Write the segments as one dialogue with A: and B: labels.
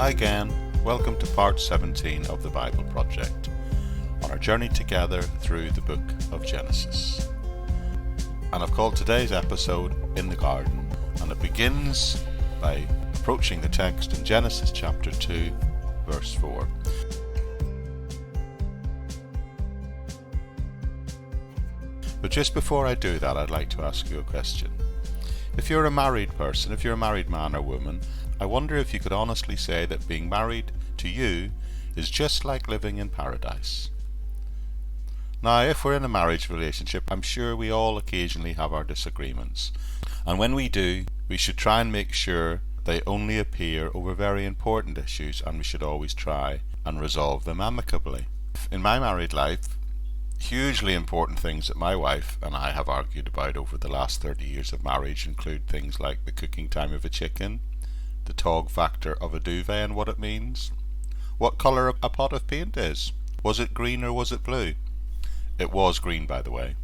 A: Hi again, welcome to part 17 of the Bible Project, on our journey together through the book of Genesis. And I've called today's episode In the Garden, and it begins by approaching the text in Genesis chapter 2, verse 4. But just before I do that, I'd like to ask you a question. If you're a married person, if you're a married man or woman, I wonder if you could honestly say that being married to you is just like living in paradise. Now, if we're in a marriage relationship, I'm sure we all occasionally have our disagreements. And when we do, we should try and make sure they only appear over very important issues, and we should always try and resolve them amicably. In my married life, hugely important things that my wife and I have argued about over the last 30 years of marriage include things like the cooking time of a chicken, the tog factor of a duvet and what it means, what colour a pot of paint is, was it green or was it blue? It was green, by the way.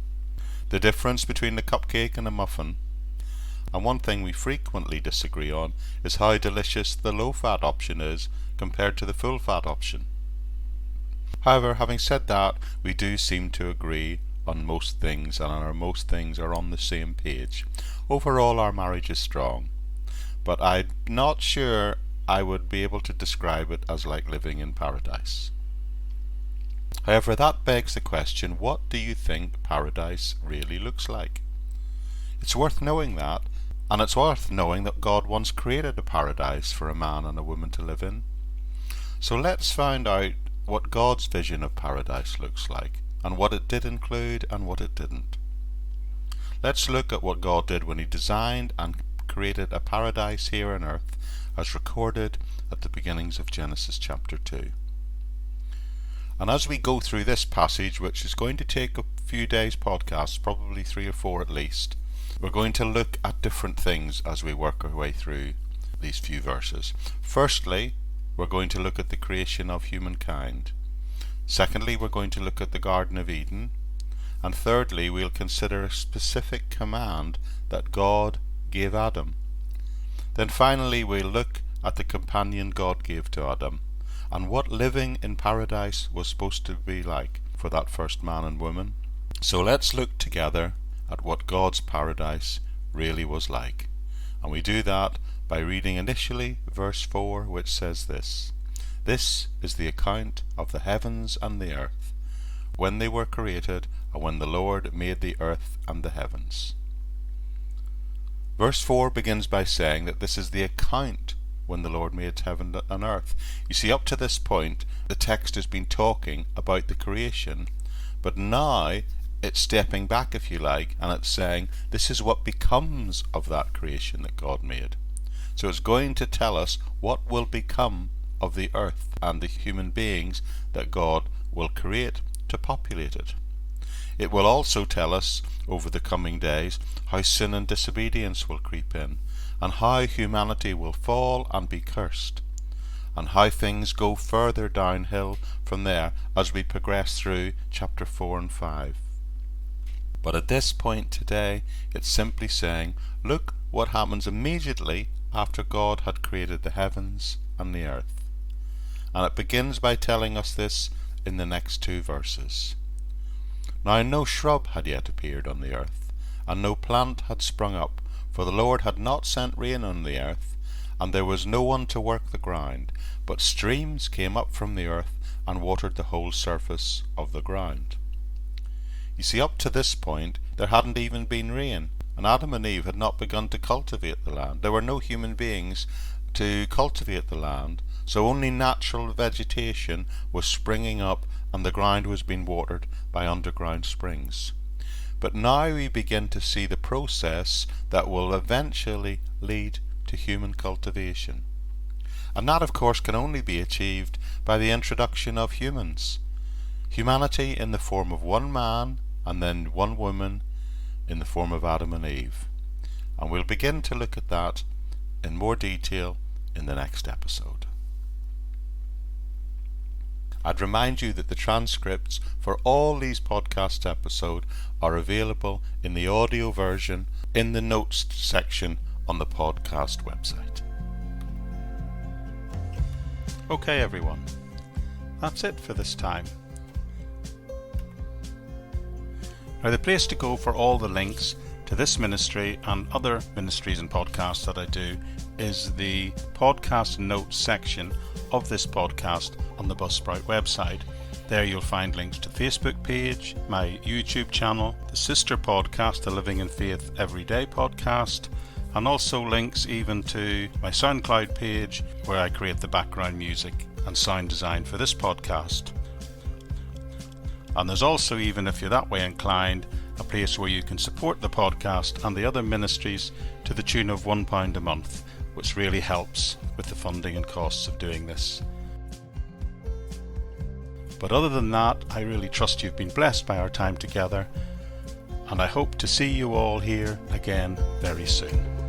A: The difference between a cupcake and a muffin. And one thing we frequently disagree on is how delicious the low-fat option is compared to the full-fat option. However, having said that, we do seem to agree on most things, and our most things are on the same page. Overall, our marriage is strong, but I'm not sure I would be able to describe it as like living in paradise. However, that begs the question, what do you think paradise really looks like? It's worth knowing that, and it's worth knowing that God once created a paradise for a man and a woman to live in. So let's find out what God's vision of paradise looks like, and what it did include and what it didn't. Let's look at what God did when He designed and created a paradise here on earth, as recorded at the beginnings of Genesis chapter 2. And as we go through this passage, which is going to take a few days podcasts, probably 3 or 4 at least, we're going to look at different things as we work our way through these few verses. Firstly, we're going to look at the creation of humankind. Secondly, we're going to look at the Garden of Eden. And thirdly, we'll consider a specific command that God gave Adam. Then finally, we'll look at the companion God gave to Adam, and what living in paradise was supposed to be like for that first man and woman. So let's look together at what God's paradise really was like. And we do that by reading initially verse 4, which says this: "This is the account of the heavens and the earth, when they were created, and when the Lord made the earth and the heavens." Verse 4 begins by saying that this is the account when the Lord made heaven and earth. You see, up to this point, the text has been talking about the creation, but now it's stepping back, if you like, and it's saying this is what becomes of that creation that God made. So it's going to tell us what will become of the earth and the human beings that God will create to populate it. It will also tell us over the coming days how sin and disobedience will creep in, and how humanity will fall and be cursed, and how things go further downhill from there as we progress through chapter 4 and 5. But at this point today, it's simply saying, look what happens immediately after God had created the heavens and the earth. And it begins by telling us this in the next 2 verses. "Now no shrub had yet appeared on the earth, and no plant had sprung up, for the Lord had not sent rain on the earth, and there was no one to work the ground, but streams came up from the earth and watered the whole surface of the ground." You see, up to this point, there hadn't even been rain, and Adam and Eve had not begun to cultivate the land. There were no human beings to cultivate the land, so only natural vegetation was springing up, and the ground was being watered by underground springs. But now we begin to see the process that will eventually lead to human cultivation. And that, of course, can only be achieved by the introduction of humans. Humanity in the form of one man and then one woman in the form of Adam and Eve. And we'll begin to look at that in more detail in the next episode. I'd remind you that the transcripts for all these podcast episodes are available in the audio version in the notes section on the podcast website. Okay everyone, that's it for this time. Now the place to go for all the links to this ministry and other ministries and podcasts that I do is the podcast notes section of this podcast on the Buzzsprout website. There you'll find links to the Facebook page, my YouTube channel, the sister podcast, the Living in Faith Everyday podcast, and also links even to my SoundCloud page where I create the background music and sound design for this podcast. And there's also, even if you're that way inclined, a place where you can support the podcast and the other ministries to the tune of £1 a month, which really helps with the funding and costs of doing this. But other than that, I really trust you've been blessed by our time together, and I hope to see you all here again very soon.